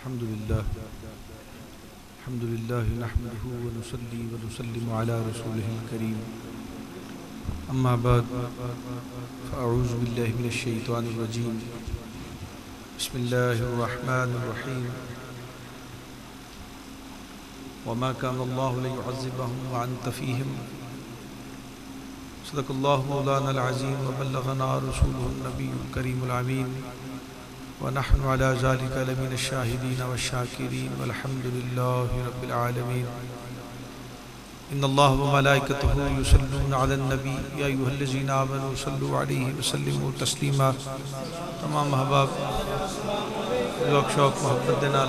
الحمد لله نحمده ونصلي ونسلم على رسوله الكريم أما بعد فأعوذ بالله من الشيطان الرجيم بسم الله الرحمن الرحيم وما كان الله ليعذبهم وأنت فيهم صدق الله مولانا العظيم وبلغنا رسوله النبي الكريم الأمين ونحن على ذلك لمن الشاهدين والشاكرين والحمد لله رب العالمين إن الله وملائكته يصلون على النبي يا أيها الذين آمنوا صلوا عليه وسلموا تسليما تمام احباب ذوق شوق محبت دینا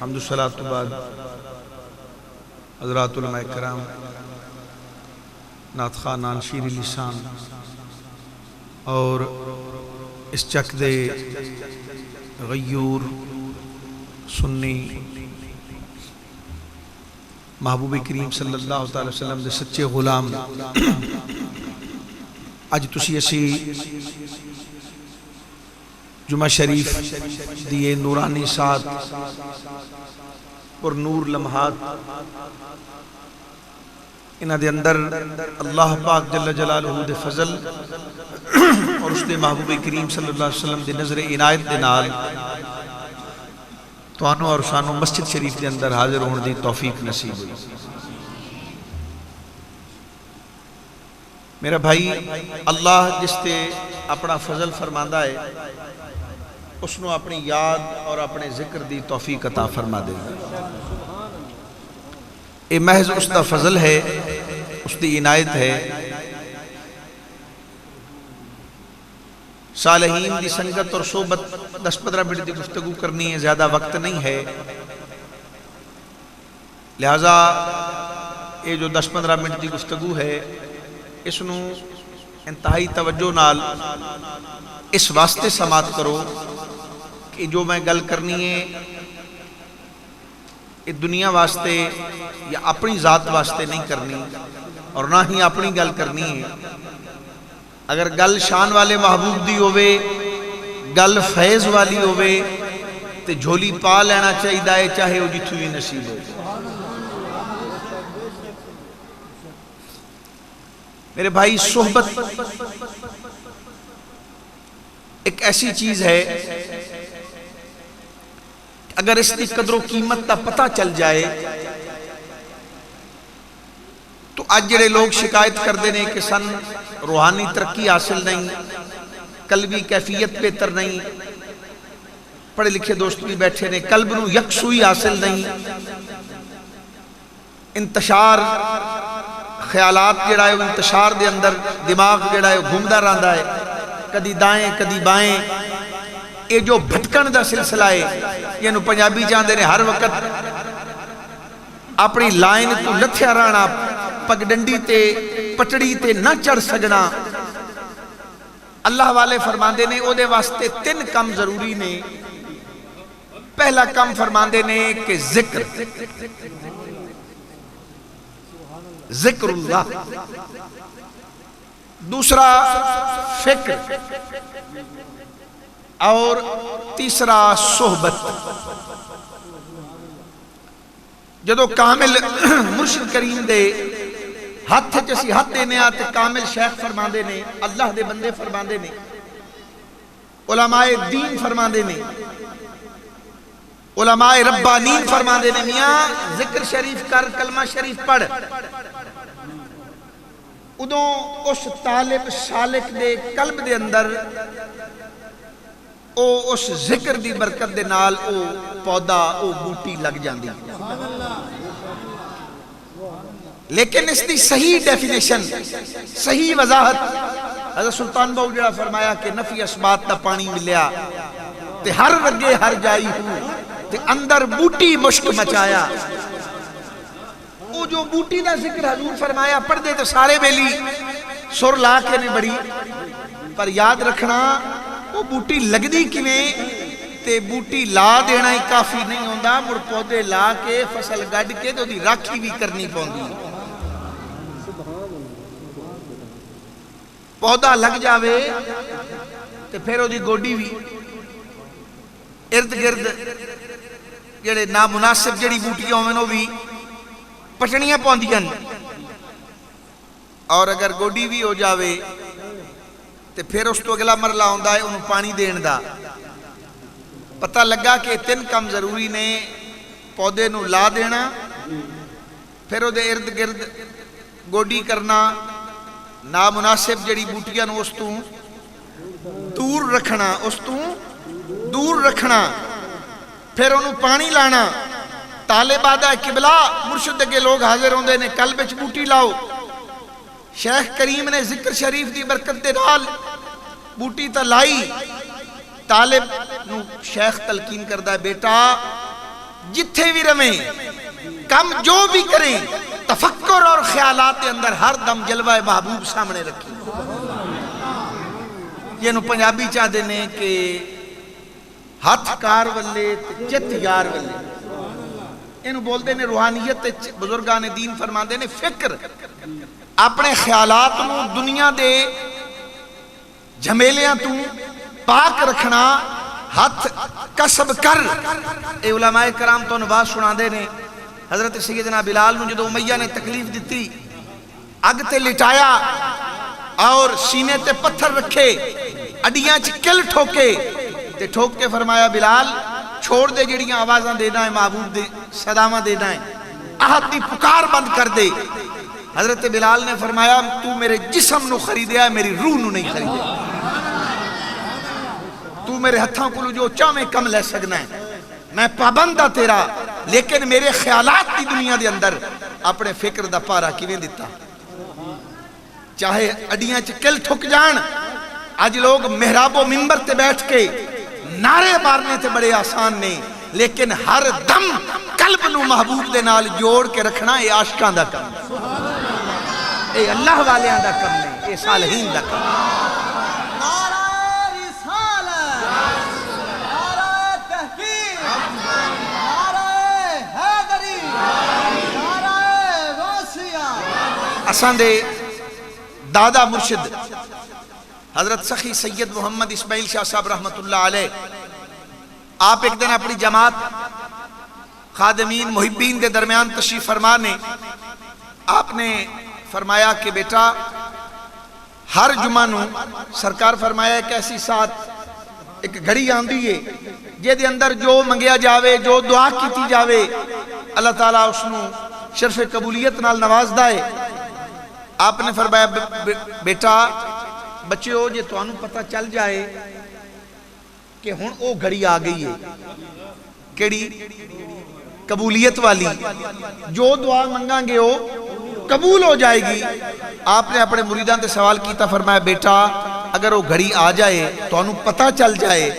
حمد الصلاۃ بعد حضرات علماء کرام نعت خوانان شیر لسان اور اس چک دے غیور سنی محبوب کریم صلی اللہ علیہ وسلم دے سچے غلام اج تسی اسی جمعہ شریف دیئے نورانی ساتھ اور نور لمحات انہاں دے اندر اللہ پاک جل جلالہ دے فضل اور اس دے محبوب کریم صلی اللہ علیہ وسلم دے نظر عنایت دے نال توانوں اور سانوں مسجد شریف دے اندر حاضر ہون دی توفیق نصیب ہوئی میرا بھائی اللہ جس تے اپنا فضل فرماندہ ہے اس نے اپنی یاد اور اپنے ذکر دی توفیق عطا فرما دے اے محض اس دا فضل ہے اس دی عنایت ہے صالحین دی سنگت اور صحبت 10-15 منٹ دی گفتگو کرنی ہے زیادہ وقت نہیں ہے لہذا یہ جو 10-15 منٹ دی گفتگو ہے اس نو انتہائی توجہ نال اس واسطے سماعت کرو کہ جو میں گل کرنی ہے یہ دنیا واسطے یا اپنی ذات واسطے نہیں کرنی اور نہ ہی اپنی گل کرنی ہے اگر گل شان والے محبوب دی ہوئے گل فیض والی ہوئے تو جھولی پا لینا چاہیے چاہے وہ جتھو بھی نصیب ہو میرے بھائی صحبت ایک ایسی چیز ہے اگر اس کی قدر و قیمت کا پتہ چل جائے تو آج جڑے لوگ شکایت کر دینے کہ سن روحانی ترقی حاصل نہیں قلبی کیفیت بہتر نہیں پڑھے لکھے دوست بھی بیٹھے نے قلب نو یکسوئی حاصل نہیں انتشار خیالات جڑا ہے انتشار دے اندر دماغ جڑا ہے گھومدا رہندا ہے کدی دائیں کدی بائیں یہ جو بھٹکن دا سلسلہ ہے یہ نو پنجابی جاندے نے ہر وقت اپنی لائن تو لتھیا رہنا پگ ڈنڈی تے پٹڑی تے نہ چڑھ سکنا اللہ والے فرماندے نے او دے واسطے 3 کم ضروری نے پہلا کم فرماندے نے کہ ذکر اللہ دوسرا فکر اور تیسرا صحبت جدو کامل مرشد کریم دے ہاتھ جیسی ہاتھ دینے آتے کامل شیخ فرماندے نے اللہ دے بندے فرماندے نے علماء دین فرماندے نے علماء ربانین فرماندے نے میاں ذکر شریف کر کلمہ شریف پڑھ ادوں اس طالب سالک دے قلب دے اندر او اس ذکر دی برکت دے نال او پودا او بوٹی لگ جاندی لیکن اس دی صحیح ڈیفینیشن صحیح وضاحت حضرت سلطان بہو جڑا فرمایا کہ نفی اسبات دا پانی ملیا تے ہر رگے ہر جائی ہوں تے اندر بوٹی مشک مچایا وہ جو بوٹی دا ذکر حضور فرمایا پڑھ دے تو سارے بیلی سر لا کے نہیں بڑی پر یاد رکھنا وہ بوٹی لگدی کیویں تے بوٹی لا دینا ہی کافی نہیں ہوندا مڑ پودے لا کے فصل گڈ کے تے دی راکھی بھی کرنی پوندی پودا لگ جاوے تے پھر وہ دی گوڈی بھی ارد گرد جڑے نامناسب جڑی بوٹیاں ہوئے وہ بھی پٹنیاں پوندیاں اور اگر گوڈی بھی ہو جاوے تے پھر اس تو اگلا مرلہ ہوندا ہے انہوں پانی دین دا پتہ لگا کہ 3 کم ضروری نے پودے نو لا دینا پھر وہ دے ارد گرد گوڈی کرنا نامناسب جڑی بوٹیاں نو اس تو دور رکھنا پھر انہوں پانی لانا طالبادہ قبلہ مرشد کے لوگ حاضر ہوندے نے قلب وچ بوٹی لاؤ شیخ کریم نے ذکر شریف دی برکت دے نال بوٹی تا لائی طالب نو شیخ تلقین کردہ ہے بیٹا جتھے بھی رمیں کم جو بھی کریں تفکر اور خیالات کے اندر ہر دم جلوہ محبوب سامنے رکھی یہ نو پنجابی چاہ دینے کہ ہاتھ کار والے چت یار والے انہوں بول دینے روحانیت بزرگان دین فرمان دینے فکر اپنے خیالات نو دنیا دے جھمیلیاں تو پاک رکھنا ہاتھ کسب کر اے علماء کرام تو نواز سنا دینے حضرت سیدنا بلال نو جدو امیہ نے تکلیف دیتی اگ تے لٹایا اور سینے تے پتھر رکھے اڈیاں چکل ٹھوکے تے ٹھوک کے فرمایا بلال چھوڑ دے جڑیاں آوازاں دینا ہے محبوب دے صدامہ دینا ہے احد دی پکار بند کر دے حضرت بلال نے فرمایا تو میرے جسم نو خریدیا ہے میری روح نو نہیں خریدیا تو میرے ہتھاں کو جو چاہمیں کم لے سکنا ہے میں پابندہ تیرا لیکن میرے خیالات کی دنیا دے اندر اپنے فکر دا پارا کیویں دیتا چاہے اڈیاں چکل ٹھک جان آج لوگ محراب و منبر تے بیٹھ کے نعرے مارنے تے بڑے آسان نے لیکن ہر دم قلب نو محبوب دے نال جوڑ کے رکھنا اے عاشقان دا کم اے اللہ والیاں دا کم نہیں اے صالحین دا کم اساں دے دادا مرشد حضرت سخی سید محمد اسماعیل شاہ صاحب رحمت اللہ علیہ آپ ایک دن اپنی جماعت خادمین محبین دے درمیان تشریف فرمانے آپ نے فرمایا کہ بیٹا ہر جمعہ نو سرکار فرمایا ایک ایسی ساتھ ایک گھڑی آندی ہے جے دے اندر جو منگیا جاوے جو دعا کیتی جاوے اللہ تعالیٰ اس نو شرف قبولیت نال نواز دائے آپ نے فرمایا بیٹا بچے ہو جے تو انہوں پتہ چل جائے کہ ہن او گھڑی آ گئی ہے کیڑی قبولیت والی جو دعا منگاں گے ہو قبول ہو جائے گی آپ نے اپنے مریدان تے سوال کیتا فرمایا بیٹا اگر وہ گھڑی آ جائے تو انہوں پتہ چل جائے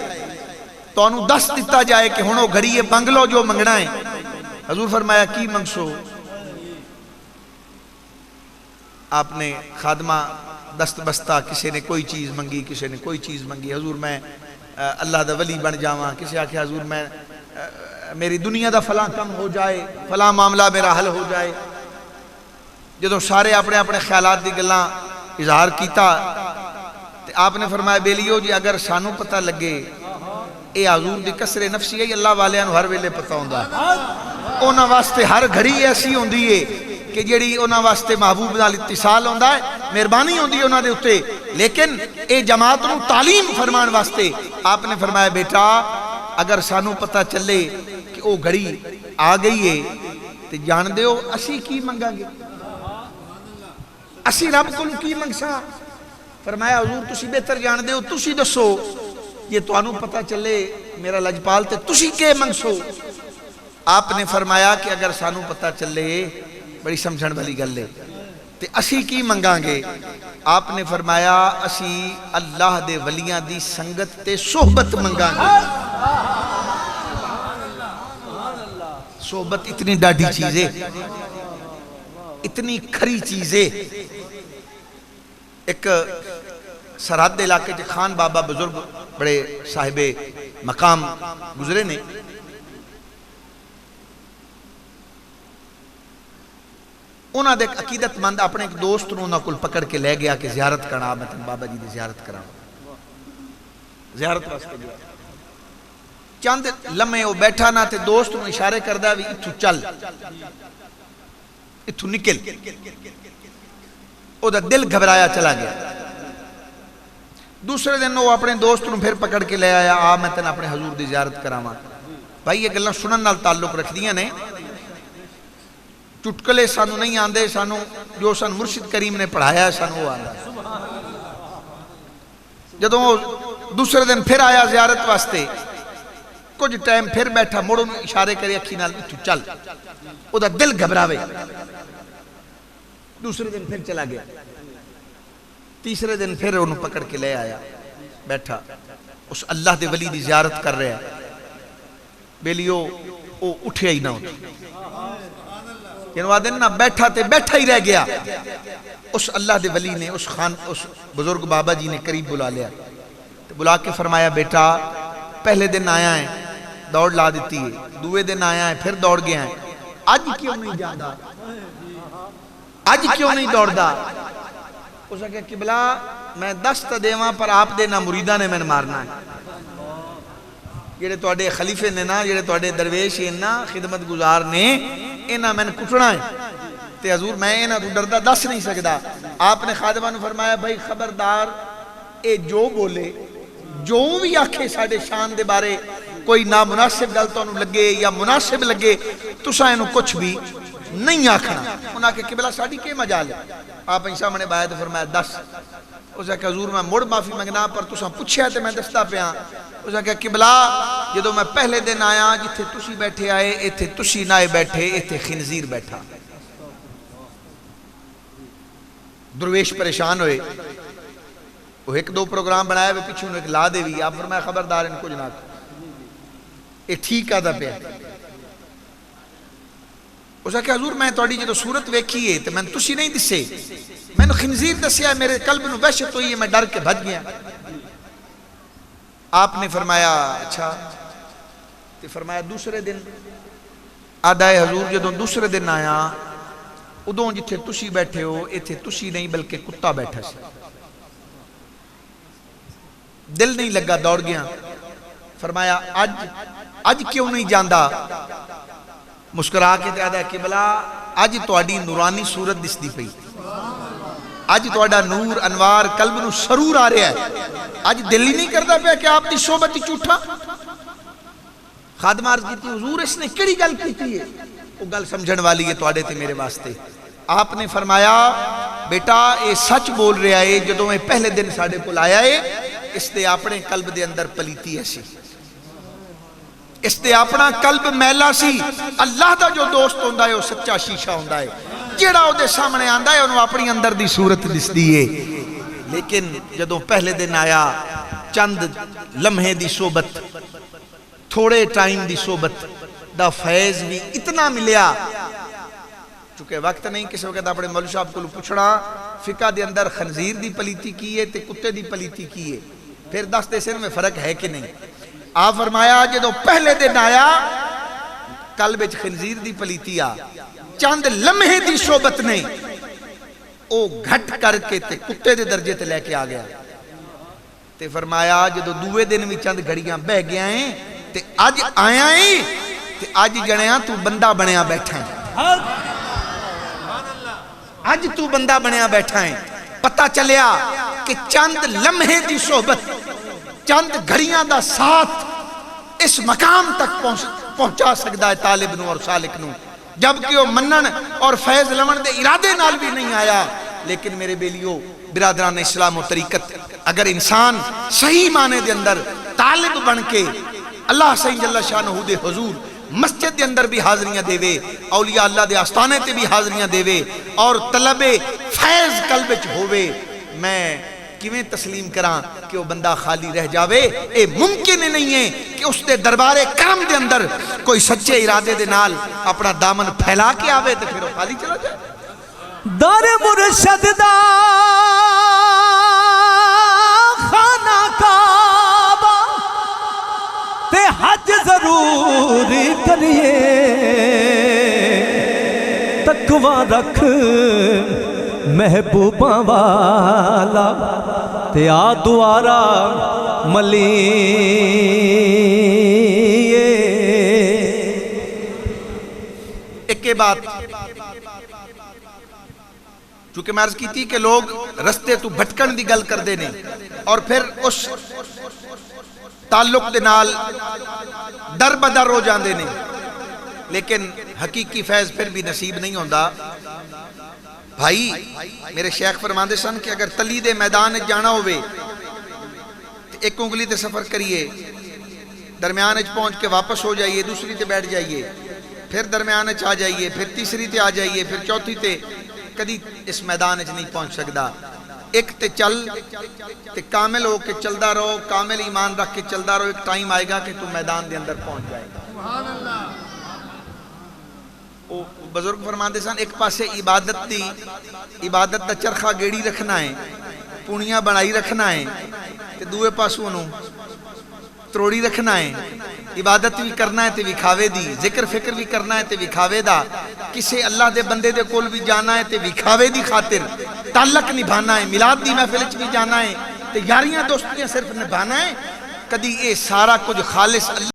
تو انہوں دست دیتا جائے کہ ہن وہ گھڑی یہ منگلو جو منگنا ہے حضور فرمایا کی منگسو آپ نے خادمہ دست بستہ کسی نے کوئی چیز منگی کسی نے کوئی چیز منگی حضور میں اللہ دا ولی بن جاواں کسی آکھے حضور میں میری دنیا دا فلاں کم ہو جائے فلاں معاملہ میرا حل ہو جائے جدوں سارے اپنے اپنے خیالات دی گلاں اظہار کیتا تے آپ نے فرمایا بیلیو جی اگر سانو پتہ لگے اے حضور دی کسر نفسی ہے اللہ والیاں نو ہر ویلے پتہ ہوندا اونا واسطے ہر گھڑی ایسی ہوندی ہے کہ جڑی اونا واسطے محبوب نال اتصال ہوندا ہے مہربانی ہوندی ہے اونا دے اتے لیکن اے جماعت نو تعلیم فرمان واسطے آپ نے فرمایا بیٹا اگر سانو پتہ چلے کہ او گھڑی آ گئی ہے تے جان دیو اسی کی منگا گے اسی رب کو کی منگسا فرمایا حضور تسی بہتر جان دیو تسی دسو یہ تو انہوں پتہ چلے میرا لجپال تے تسی کے منگسو آپ نے فرمایا کہ اگر سانو پتہ چلے بڑی سمجھن والی گل ہے تے اسی کی منگاں گے آپ نے فرمایا اسی اللہ دے ولیاں دی سنگت تے صحبت منگاں گے صحبت اتنی ڈاڑھی چیز ہے اتنی کھری چیز ہے ایک سرحد علاقے چ خان بابا بزرگ بڑے صاحب مقام گزرے نے. انہاں دے عقیدت مند اپنے ایک دوست نو انہاں کول پکڑ کے لے گیا کہ زیارت کرنا، میں بابا جی دی زیارت کرا. زیارت واسطے گیا. چند لمحے وہ بیٹھا نہ تے دوست نو اشارے کردا وی اتھو چل، اتھو نکل. او دا دل گھبرایا چلا گیا. دوسرے دن وہ اپنے دوست نو پھر پکڑ کے لے آیا، آ میں تن اپنے حضور دی زیارت کراواں. بھائی یہ گلاں سنن نال تعلق رکھدیاں نے. چٹکلے سانو نہیں آندے، سانو جو سن مرشد کریم نے پڑھایا سانو وہ آندا. جدوں دوسرے دن پھر آیا زیارت واسطے، کچھ ٹائم پھر بیٹھا، مڑوں اشارے کرے اکھی نال اتھو چل. او دا دل گھبراوے. دوسرے دن پھر چلا گیا. تیسرے دن پھر انہوں پکڑ کے لے آیا، بیٹھا. اس اللہ دے ولی دی زیارت کر رہے ہیں. بیلیو او اٹھے ہی نہ ہوتا، یعنی دن نہ بیٹھا تے بیٹھا ہی رہ گیا. اس اللہ دے ولی نے اس بزرگ بابا جی نے قریب بلا لیا، بلا کے فرمایا بیٹا پہلے دن آیا ہے دوڑ لا دیتی ہے، دوے دن آیا ہے پھر دوڑ گیا ہے، آج کیوں نہیں جانا، آج کیوں نہیں دوڑ دا. اس نے کہا قبلہ میں دست دیواں پر آپ دے نہ مریدہ نے میں مارنا ہے. جڑے توڑے خلیفے نے نا، جڑے توڑے درویش ہیں نا، خدمت گزار نے، انہاں میں نے کٹنا ہے. تے حضور میں انہاں تو ڈردہ دس نہیں سکتا. آپ نے خادمہ نے فرمایا بھائی خبردار، اے جو بولے جو بھی آکھے ساڑھے شان دے بارے کوئی نامناسب گل تو انہوں لگے یا مناسب لگے تساں انہوں کچھ بھی نہیں آکھنا. انہاں کہ قبلہ ساڑھی کے مجال ہے. آپ انسان میں نے باید فرمایا 10. اس نے کہا حضور میں مڑ معافی منگنا پر تساں پوچھیا تے میں دستا پیاں. اس نے کہا قبلہ جدو میں پہلے دن آیا جتھے تسی بیٹھے آئے ایتھے تسی نائے بیٹھے، ایتھے خنزیر بیٹھا. درویش پریشان ہوئے. وہ ایک دو پروگرام بنایا وہ پیچھے انہوں ایک لا دے بھی. آپ فرمایا خبردار ان کو جناب یہ ٹھیک آدھا پہ. اس نے کہا حضور میں توڑی جدو صورت ویکھی ہے تو میں تسی نہیں دسے، میں نے خنزیر دسیا ہے، میرے قلب نو وحشت ہوئی ہے، میں ڈر کے بھج گیا. آپ نے فرمایا اچھا. تو فرمایا دوسرے دن آدھا ہے حضور جدو دوسرے دن آیا ادوں جتھے تسی بیٹھے ہو ایتھے تسی نہیں بلکہ کتا بیٹھا سی. دل نہیں لگا دوڑ گیا. فرمایا اج کیوں نہیں جاندہ. مسکرا کے آدھا ہے قبلہ اج توڑی نورانی صورت دس دی پئی، اج توڑا نور انوار قلب نو سرور آ رہا ہے. اج دل ہی نہیں کرتا پیا کہ آپ دی صحبت ہی جھوٹا. خادمہ عرض کیتی حضور اس نے کیڑی گل کیتی ہے؟ وہ گل سمجھن والی ہے توڑے تے میرے واسطے. آپ نے فرمایا بیٹا اے سچ بول رہا ہے، جدوں میں پہلے دن ساڑھے کو لایا ہے اس نے اپنے قلب دے اندر پلیتی ہے سی، اس نے اپنا قلب میلا سی. اللہ دا جو دوست ہوندہ ہے وہ سچا شیشہ ہوندہ ہے، جیڑا ہو دے سامنے آندہ ہے انہوں اپنی اندر دی صورت دس دیئے. لیکن جدوں پہلے دن آیا چند لمحے دی صحبت، تھوڑے ٹائم دی صحبت دا فیض بھی اتنا ملیا. چونکہ وقت نہیں کسی وقت اپنے مولوی صاحب کو پوچھنا فقہ دے اندر خنزیر دی پلیتی کی ہے تے کتے دی پلیتی کی ہے، پھر دس دے سن میں فرق ہے کہ نہیں. آپ فرمایا جدو پہلے دن آیا قلب وچ خنزیر دی پلیتی آ، چند لمحے دی صحبت نے او گھٹ کر کے تے کتے دے درجے تے لے کے آ گیا. تے فرمایا جدو دوے دن بھی چند گھڑیاں بہ گیا ہیں تے آج آیا ہیں تے آج جنیاں تو بندہ بنیا بیٹھا ہے، آج تو بندہ بنیا بیٹھا ہے. پتہ چلیا کہ چند لمحے دی صحبت، چند گھڑیاں دا ساتھ اس مقام تک پہنچا سکتا ہے طالب نو اور سالک نو، جبکہ وہ منن اور فیض لمن دے ارادے نال بھی نہیں آیا. لیکن میرے بیلیو برادران اسلام و طریقت، اگر انسان صحیح معنی دے اندر طالب بن کے اللہ سہی جل شانہ دے حضور مسجد دے اندر بھی حاضریاں دے وے، اولیاء اللہ دے آستانے تے بھی حاضریاں دے وے اور طلب فیض قلب وچ ہووے، میں کیویں تسلیم کراں کہ وہ بندہ خالی رہ جاوے؟ اے ممکن ہی نہیں ہے کہ اس دے دربار کرم دے اندر کوئی سچے ارادے دے نال اپنا دامن پھیلا کے آوے تو پھر وہ خالی چلا جائے. در مرشد دا پہلواں رکھ محبوباں والا تے آ دوارا ملیے. ایک بات چونکہ میں عرض کی تھی کہ لوگ رستے تو بھٹکن دی گل کر دینے اور پھر اس تعلق دے نال در بدر ہو جاندے نے، لیکن حقیقی فیض پھر بھی نصیب نہیں ہوندا. بھائی میرے شیخ فرماندے سن کہ اگر تلی دے میدان جانا ہوئے تو ایک انگلی تے سفر کریے، درمیان اچ پہنچ کے واپس ہو جائیے، دوسری تے بیٹھ جائیے، پھر درمیان اچ آ جائیے، پھر تیسری تے آ جائیے، پھر چوتھی تے کدی اس میدان اچ نہیں پہنچ سکدا. ایک تے چل تے کامل ہو کے چلدا رہو، کامل ایمان رکھ کے چلدا رہو، ایک ٹائم آئے گا کہ تو میدان دے اندر پہنچ جائے گا. بزرگ فرماندے سن ایک پاسے عبادت دا چرخہ گیڑی رکھنا ہے، پونیاں بنائی رکھنا ہے، تے دوے پاسوں انہوں تروڑی رکھنا ہے. عبادت بھی کرنا ہے تے وکھاوے دی، ذکر فکر بھی کرنا ہے تے وکھاوے دا، کسے اللہ دے بندے دے کول بھی جانا ہے تے وکھاوے دی خاطر تعلق نبھانا ہے، میلاد دی محفل وچ بھی جانا ہے تے یاریاں دوستیاں صرف نبھانا ہے. کدی اے سارا کچھ خالص اللہ